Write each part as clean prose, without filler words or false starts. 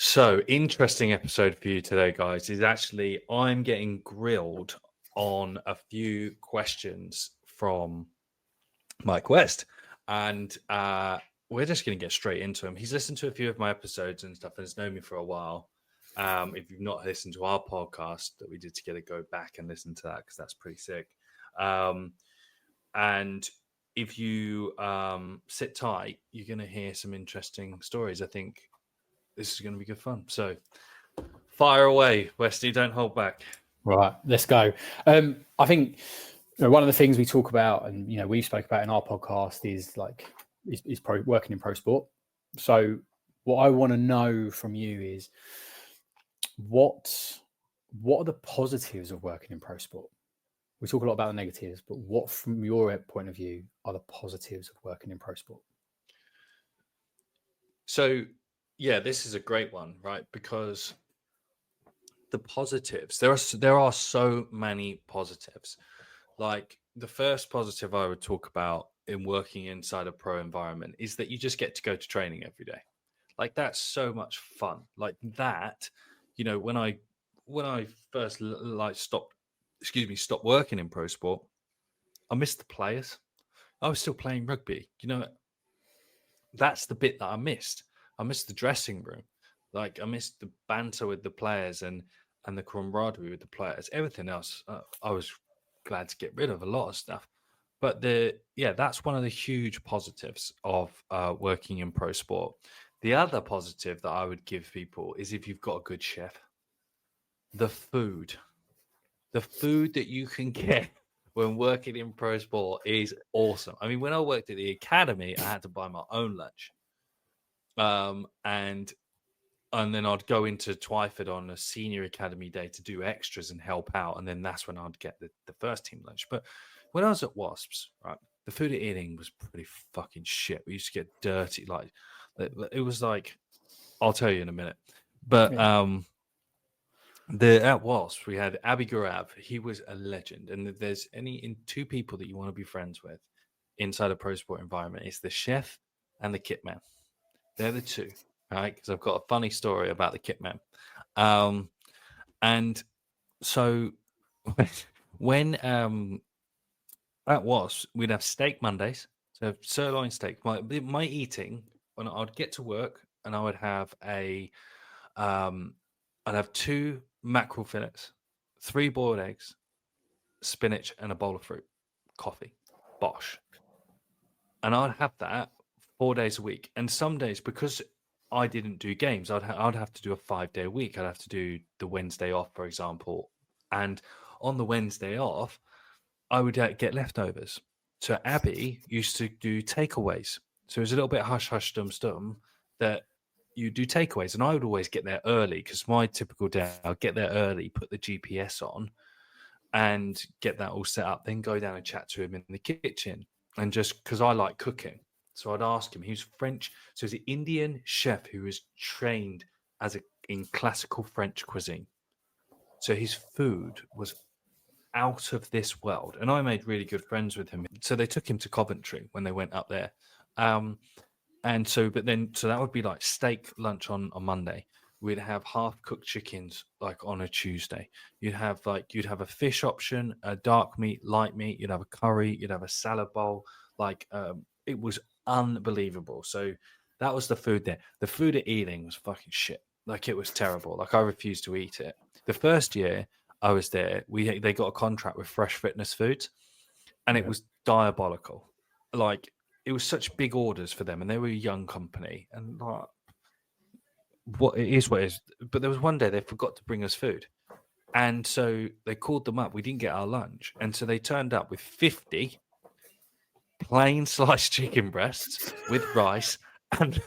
So, interesting episode for you today, guys. Is actually I'm getting grilled on a few questions from Mike West, and we're just going to get straight into him. He's listened to a few of my episodes and stuff, and has known me for a while. If you've not listened to our podcast that we did together, go back and listen to that because that's pretty sick. And if you sit tight, you're going to hear some interesting stories. I think this is going to be good fun. So fire away, Westy. Don't hold back. Right, let's go. I think one of the things we talk about, and we spoke about in our podcast, is working in pro sport. So what I want to know from you is what are the positives of working in pro sport? We talk a lot about the negatives, but what, from your point of view, are the positives of working in pro sport? So, yeah, this is a great one, right? Because the positives, there are so many positives. Like the first positive I would talk about in working inside a pro environment is that you just get to go to training every day. Like that's so much fun. Like that, when I first stopped working in pro sport, I missed the players. I was still playing rugby. That's the bit that I missed. I missed the dressing room. Like I missed the banter with the players and the camaraderie with the players. Everything else, I was glad to get rid of a lot of stuff. But that's one of the huge positives of working in pro sport. The other positive that I would give people is if you've got a good chef, the food that you can get when working in pro sport is awesome. I mean, when I worked at the academy, I had to buy my own lunch. And then I'd go into Twyford on a senior academy day to do extras and help out. And then that's when I'd get the first team lunch. But when I was at Wasps, right, the food at Ealing was pretty fucking shit. We used to get dirty. Like it was like, I'll tell you in a minute. But at Wasps, we had Abby Garab. He was a legend. And if there's two people that you want to be friends with inside a pro sport environment, it's the chef and the kit man. They're the two, right? Because I've got a funny story about the kit man. And so when at Wasps, we'd have steak Mondays, so sirloin steak. My eating, when I'd get to work and I would have I'd have 2 mackerel fillets, 3 boiled eggs, spinach, and a bowl of fruit, coffee, bosh. And I'd have that 4 days a week. And some days, because I didn't do games, I'd have to do a 5-day week. I'd have to do the Wednesday off, for example. And on the Wednesday off, I would get leftovers. So Abby used to do takeaways. So it was a little bit hush, hush, stum that you do takeaways. And I would always get there early because my typical day, I'll get there early, put the GPS on and get that all set up, then go down and chat to him in the kitchen. And just because I like cooking. So I'd ask him. He was French. So he's an Indian chef who was trained in classical French cuisine. So his food was out of this world. And I made really good friends with him. So they took him to Coventry when they went up there. So that would be like steak lunch on Monday. We'd have half-cooked chickens like on a Tuesday. You'd have a fish option, a dark meat, light meat. You'd have a curry. You'd have a salad bowl. It was unbelievable. So that was the food there. The food at Ealing was fucking shit. Like it was terrible. Like I refused to eat it. The first year I was there, they got a contract with Fresh Fitness Foods, and it was diabolical. Like it was such big orders for them, and they were a young company, and like what it is. But there was one day they forgot to bring us food, and so they called them up. We didn't get our lunch, and so they turned up with 50 plain sliced chicken breasts with rice and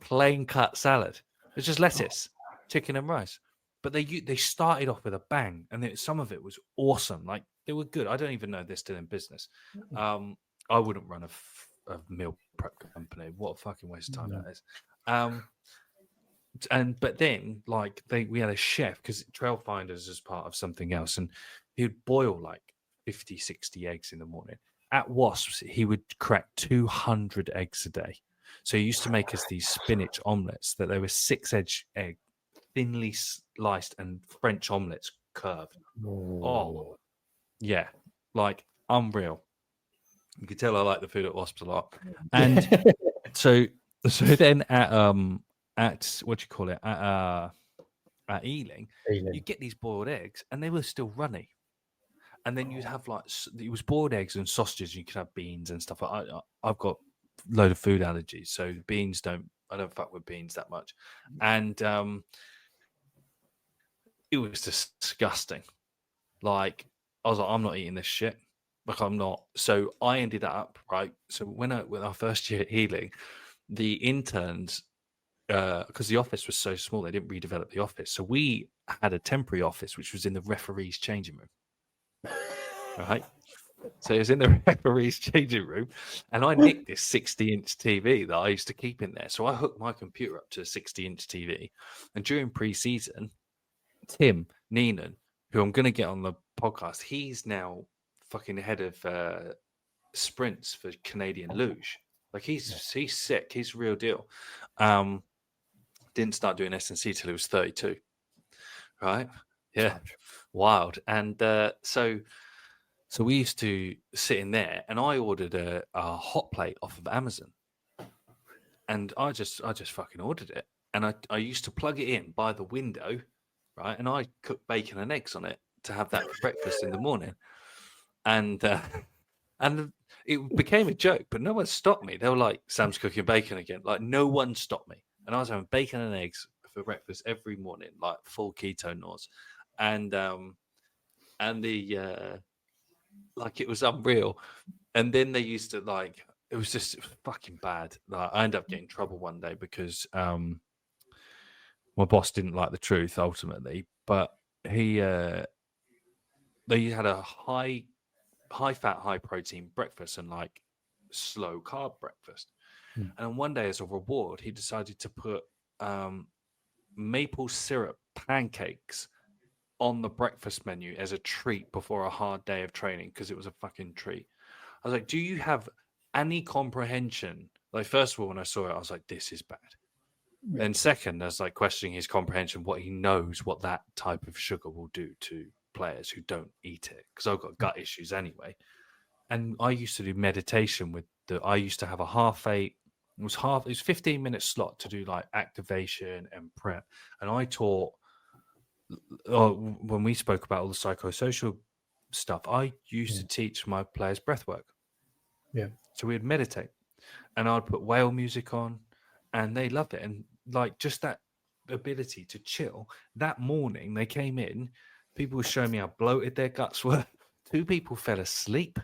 plain cut salad. It's just lettuce, chicken and rice. But they started off with a bang, and some of it was awesome. Like they were good. I don't even know if they're still in business. I wouldn't run a meal prep company. What a fucking waste of time that is. But then we had a chef because Trailfinders is part of something else, and he'd boil like 50, 60 eggs in the morning. At Wasps, he would crack 200 eggs a day. So he used to make us these spinach omelets that they were 6 egg thinly sliced and French omelets curved. Oh, yeah, like unreal. You can tell I like the food at Wasps a lot. And so then at what do you call it, at Ealing, you get these boiled eggs and they were still runny. And then you'd have like it was boiled eggs and sausages. You could have beans and stuff. I've got a load of food allergies, so beans I don't fuck with beans that much. And it was disgusting. Like I was like, I'm not eating this shit. Like I'm not. So I ended up right. So when our first year at Healing, the interns, because the office was so small, they didn't redevelop the office. So we had a temporary office, which was in the referee's changing room. Right. So it was in the referee's changing room, and I nicked this 60-inch TV that I used to keep in there. So I hooked my computer up to a 60-inch TV, and during pre-season, Tim Neenan, who I'm going to get on the podcast, he's now fucking head of sprints for Canadian Luge. Like he's sick. He's real deal. Didn't start doing S&C till he was 32. Right? Yeah, wild. And so we used to sit in there, and I ordered a hot plate off of Amazon, and I just fucking ordered it, and I used to plug it in by the window, right, and I cooked bacon and eggs on it to have that for breakfast in the morning, and it became a joke, but no one stopped me. They were like, "Sam's cooking bacon again." Like no one stopped me, and I was having bacon and eggs for breakfast every morning, like full keto Norse, and the like it was unreal. And then they used to like it was just fucking bad. Like I ended up getting in trouble one day because my boss didn't like the truth ultimately, but he they had a high fat, high protein breakfast and like slow carb breakfast. And then one day as a reward, he decided to put maple syrup pancakes on the breakfast menu as a treat before a hard day of training because it was a fucking treat. I was like, do you have any comprehension? Like, first of all, when I saw it, I was like, this is bad. Then second, I was like questioning his comprehension, what he knows, what that type of sugar will do to players who don't eat it. Because I've got gut issues anyway. And I used to do meditation I used to have a half 8. It was 15-minute slot to do like activation and prep. And I taught when we spoke about all the psychosocial stuff, I used to teach my players breath work. Yeah. So we'd meditate and I'd put whale music on and they loved it. And like just that ability to chill. That morning they came in, people were showing me how bloated their guts were. 2 people fell asleep.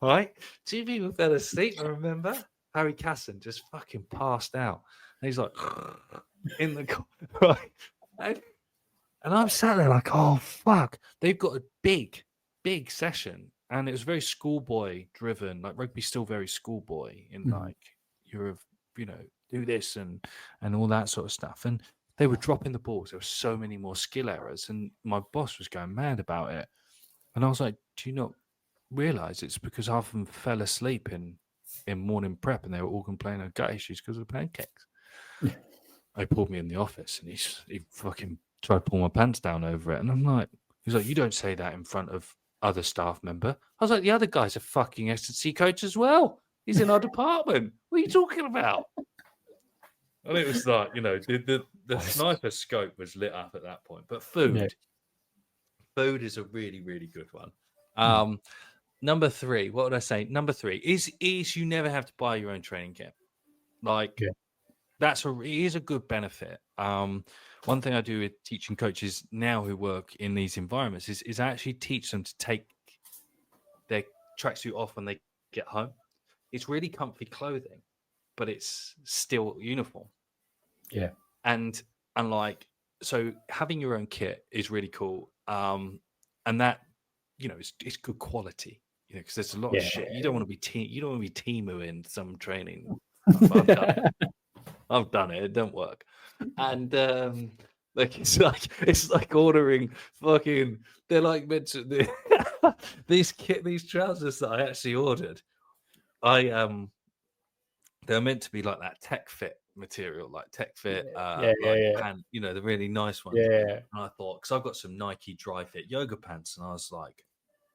Right? 2 people fell asleep. I remember Harry Casson just fucking passed out. And he's like in the right. And I'm sat there like, oh fuck! They've got a big session, and it was very schoolboy driven. Like rugby's still very schoolboy in like you're, do this and all that sort of stuff. And they were dropping the balls. There were so many more skill errors, and my boss was going mad about it. And I was like, do you not realize it's because half of them fell asleep in morning prep, and they were all complaining of gut issues because of the pancakes? They pulled me in the office, and he fucking tried to pull my pants down over it. And I'm like, he's like, you don't say that in front of other staff member. I was like, the other guy's a fucking S&C coach as well. He's in our department. What are you talking about? And it was like, the sniper scope was lit up at that point. But food is a really, really good one. Number 3, what would I say? Number 3 is you never have to buy your own training kit. Like, it is a good benefit. One thing I do with teaching coaches now who work in these environments is I actually teach them to take their tracksuit off when they get home. It's really comfy clothing, but it's still uniform. Yeah. And like, so having your own kit is really cool. And that, it's good quality, because there's a lot of shit. You don't want to be Timu in some training. I've done it. It don't work. And like it's like ordering fucking. They're like meant to these trousers that I actually ordered. They're meant to be like that tech fit material, like Tech Fit, Yeah. Pant, the really nice ones. Yeah. And I thought, because I've got some Nike Dry Fit yoga pants, and I was like,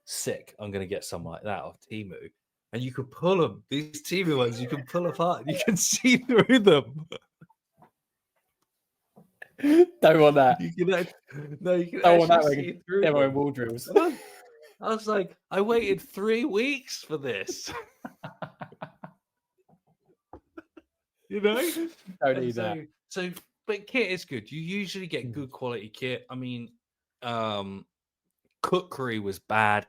sick, I'm going to get some like that off Temu. And you can pull them, these Temu ones, you can pull apart, you can see through them. Don't want that. You can Don't want that actually see through demo in them. wall drills. And I was like, I waited 3 weeks for this. Don't need that. So, but kit is good. You usually get good quality kit. I mean, cookery was bad.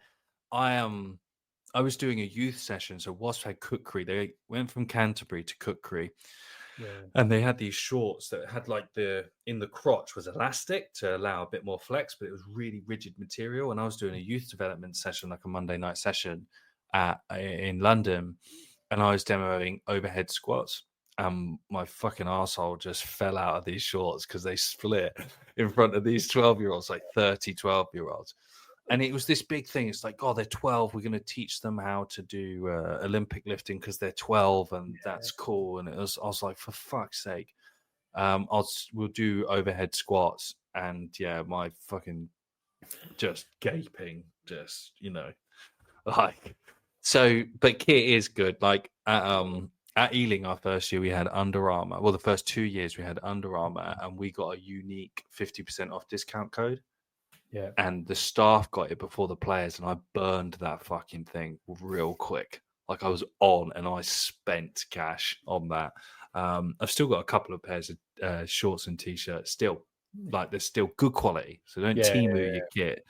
I was doing a youth session, so Wasps had cookery. They went from Canterbury to cookery, and they had these shorts that had like in the crotch was elastic to allow a bit more flex, but it was really rigid material. And I was doing a youth development session, like a Monday night session in London, and I was demoing overhead squats. My fucking arsehole just fell out of these shorts because they split in front of these 12-year-olds, like 30 12-year-olds. And it was this big thing. It's like, oh, they're 12. We're going to teach them how to do Olympic lifting because they're 12, and that's cool. And I was like, for fuck's sake, we'll do overhead squats. And yeah, my fucking just gaping, like so. But kit is good. Like at Ealing, our first year, we had Under Armour. Well, the first 2 years we had Under Armour, and we got a unique 50% off discount code. Yeah. And the staff got it before the players, and I burned that fucking thing real quick. Like I was on, and I spent cash on that. I've still got a couple of pairs of shorts and t-shirts still. Like they're still good quality, so don't Temu your kit.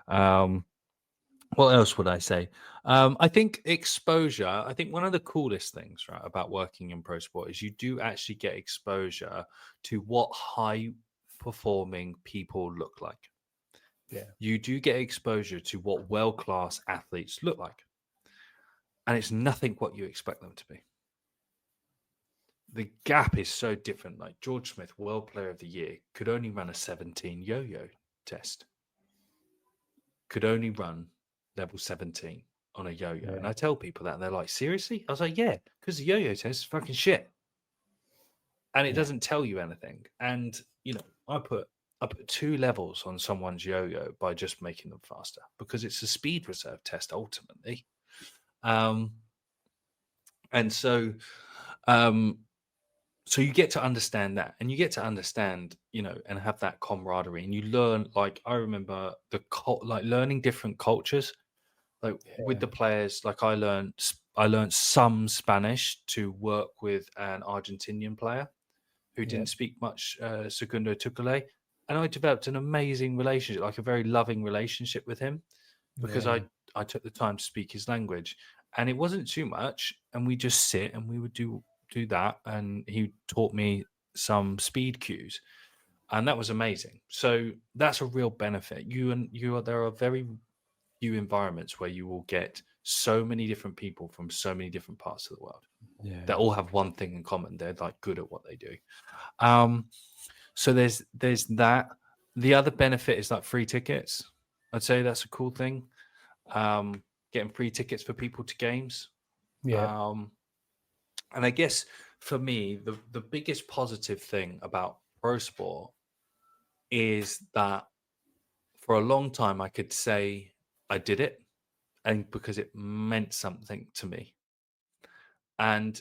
What else would I say? I think exposure. I think one of the coolest things, right, about working in pro sport is you do actually get exposure to what high performing people look like. Yeah. You do get exposure to what world-class athletes look like. And it's nothing what you expect them to be. The gap is so different. Like George Smith, World Player of the Year, could only run a 17 yo-yo test. Could only run level 17 on a yo-yo. Yeah. And I tell people that, and they're like, seriously? I was like, yeah, because the yo-yo test is fucking shit. And it doesn't tell you anything. And, I put 2 levels on someone's yo-yo by just making them faster, because it's a speed reserve test ultimately. And so you get to understand that, and you get to understand, and have that camaraderie, and you learn. Like I remember learning different cultures, like with the players. Like I learned some Spanish to work with an Argentinian player who didn't speak much Segundo Tucule. And I developed an amazing relationship, like a very loving relationship with him, because I took the time to speak his language, and it wasn't too much. And we just sit and we would do that. And he taught me some speed cues, and that was amazing. So that's a real benefit. There are very few environments where you will get so many different people from so many different parts of the world that all have one thing in common. They're like good at what they do. So there's that. The other benefit is like free tickets. I'd say that's a cool thing. Getting free tickets for people to games. And I guess for me, the biggest positive thing about pro sport is that for a long time I could say I did it, and because it meant something to me. And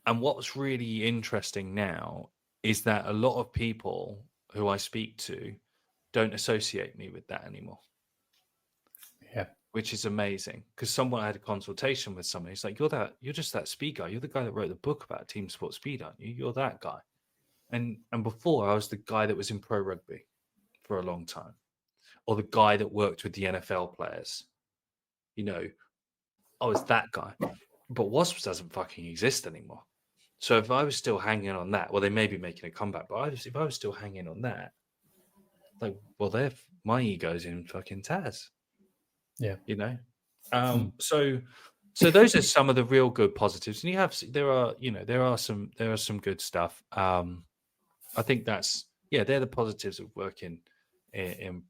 what's really interesting now is that a lot of people who I speak to don't associate me with that anymore. Yeah. Which is amazing, because I had a consultation with someone. He's like, you're just that speed guy. You're the guy that wrote the book about team sport speed, aren't you? You're that guy. And before, I was the guy that was in pro rugby for a long time, or the guy that worked with the NFL players. I was that guy. But Wasps doesn't fucking exist anymore. So if I was still hanging on that, well, they may be making a comeback, but if I was still hanging on that, like, well, my ego's in fucking Taz. Yeah. So those are some of the real good positives, and there are some good stuff. I think they're the positives of working in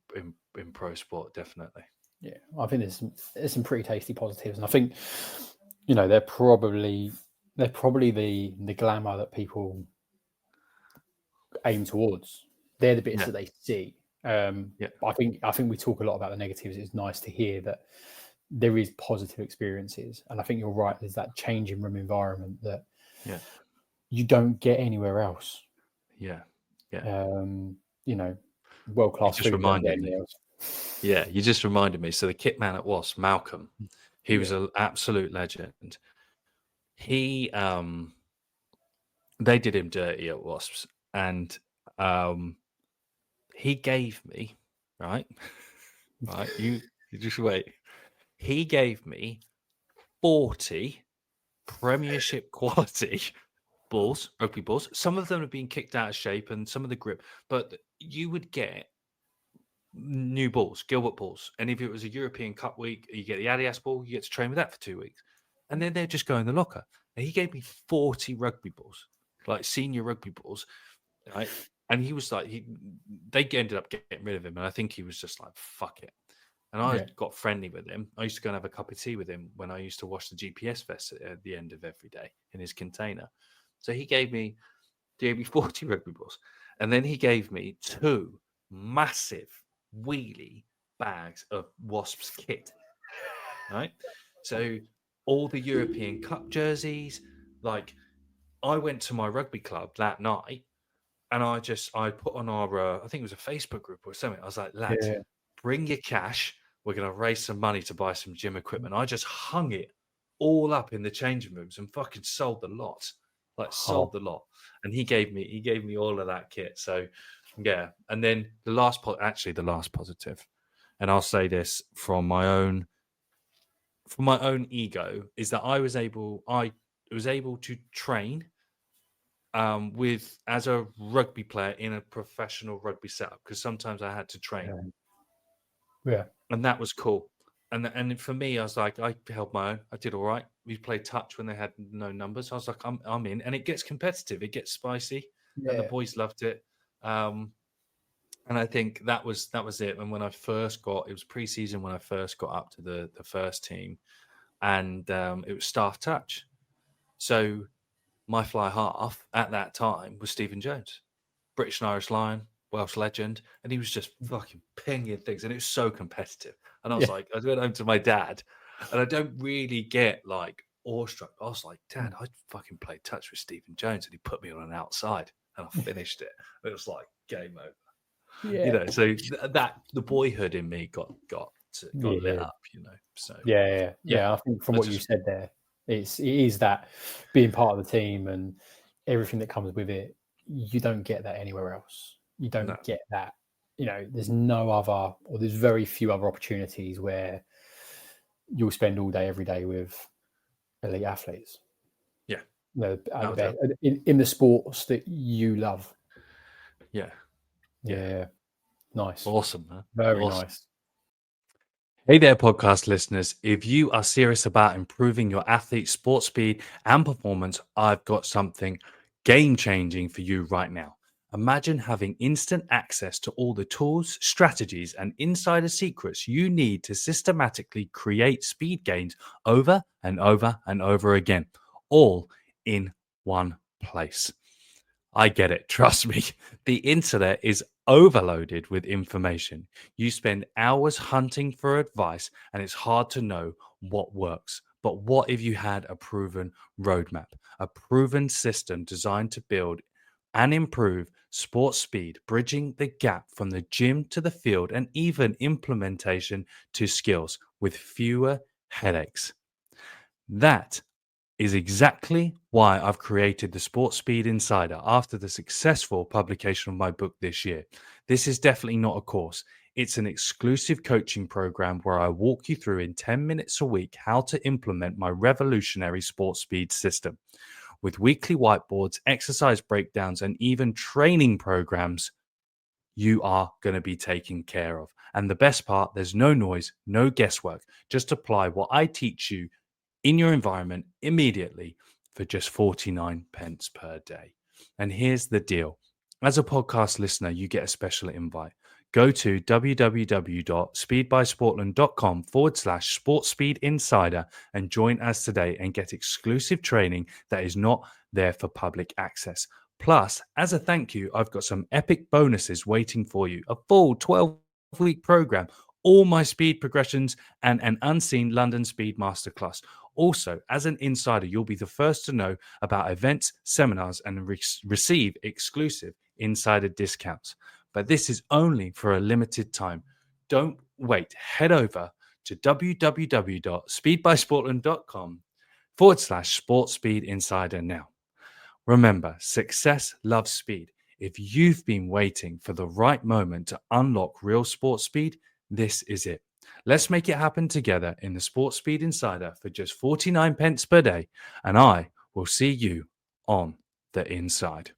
pro sport, definitely. Yeah, I think there's some pretty tasty positives, and I think they're probably they're probably the glamour that people aim towards. They're the bits Yeah. that they see. Yeah. I think we talk a lot about the negatives. It's nice to hear that there is positive experiences, and I think you're right. There's that changing room environment that Yeah. you don't get anywhere else. Yeah. Yeah. You know, world You class just food you don't get reminded me. anywhere else. Yeah, you just reminded me. So the kit man at Wasps, Malcolm, he was Yeah, an absolute legend. He they did him dirty at Wasps, and he gave me, right? Right, you just wait. He gave me 40 Premiership quality balls, rugby balls. Some of them have been kicked out of shape, and some of the grip, but you would get new balls, Gilbert balls. And if it was a European Cup week, you get the Adidas ball, you get to train with that for 2 weeks. And then they'd just go in the locker. And he gave me 40 rugby balls, like senior rugby balls, right? And he was like, they ended up getting rid of him. And I think he was just like, fuck it. And I yeah, got friendly with him. I used to go and have a cup of tea with him when I used to wash the GPS vest at the end of every day in his container. So he gave me 40 rugby balls. And then he gave me 2 massive wheelie bags of Wasps kit, right? So all the European Cup jerseys, like I went to my rugby club that night and I put on our, I think it was a Facebook group or something. I was like, lads, yeah, bring your cash. We're going to raise some money to buy some gym equipment. I just hung it all up in the changing rooms and fucking sold the lot, like sold oh, the lot. And he gave me all of that kit. So yeah. And then the last positive, and I'll say this from my own ego, is that I was able to train with as a rugby player in a professional rugby setup, because sometimes I had to train, yeah, yeah, and that was cool. And for me, I was like, I held my own. I did all right. We played touch when they had no numbers. I was like, I'm in, and it gets competitive. It gets spicy, and the yeah, boys loved it. And I think that was it. And when I first got, it was preseason when I first got up to the first team, and it was staff touch. So my fly half at that time was Stephen Jones, British and Irish Lion, Welsh legend, and he was just fucking pinging things, and it was so competitive. And I was yeah. like, I went home to my dad, and I don't really get like awestruck. I was like, Dad, I fucking played touch with Stephen Jones, and he put me on an outside, and I finished it. It was like game over, Yeah, So that the boyhood in me got lit yeah, up, So yeah, yeah. I think from I what you just said there, it is that being part of the team and everything that comes with it. You don't get that anywhere else. You no, don't get that. There's no other, or there's very few other opportunities where you'll spend all day, every day with elite athletes. yeah, At the no doubt, best in the sports that you love. yeah, yeah, Yeah, nice, awesome, man, very awesome. nice. Hey there, podcast listeners. If you are serious about improving your athlete's sports speed and performance, I've got something game changing for you right now. Imagine having instant access to all the tools, strategies, and insider secrets you need to systematically create speed gains over and over and over again, all in one place. I get it. Trust me. The internet is overloaded with information. You spend hours hunting for advice, and it's hard to know what works. But what if you had a proven roadmap, a proven system designed to build and improve sports speed, bridging the gap from the gym to the field, and even implementation to skills with fewer headaches? That is exactly why I've created the Sports Speed Insider after the successful publication of my book this year. This is definitely not a course. It's an exclusive coaching program where I walk you through in 10 minutes a week how to implement my revolutionary sports speed system. With weekly whiteboards, exercise breakdowns, and even training programs, you are going to be taken care of. And the best part, there's no noise, no guesswork. Just apply what I teach you in your environment immediately for just 49 pence per day. And here's the deal. As a podcast listener, you get a special invite. go to www.speedbysportland.com/sportspeedinsider and join us today and get exclusive training that is not there for public access. Plus, as a thank you, I've got some epic bonuses waiting for you. A full 12-week program, all my speed progressions, and an unseen London Speed Masterclass. Also, as an insider, you'll be the first to know about events, seminars, and receive exclusive insider discounts. But this is only for a limited time. Don't wait. Head over to www.speedbysportland.com/sportspeedinsider now. Remember, success loves speed. If you've been waiting for the right moment to unlock real sports speed, this is it. Let's make it happen together in the Sports Speed Insider for just 49 pence per day, and I will see you on the inside.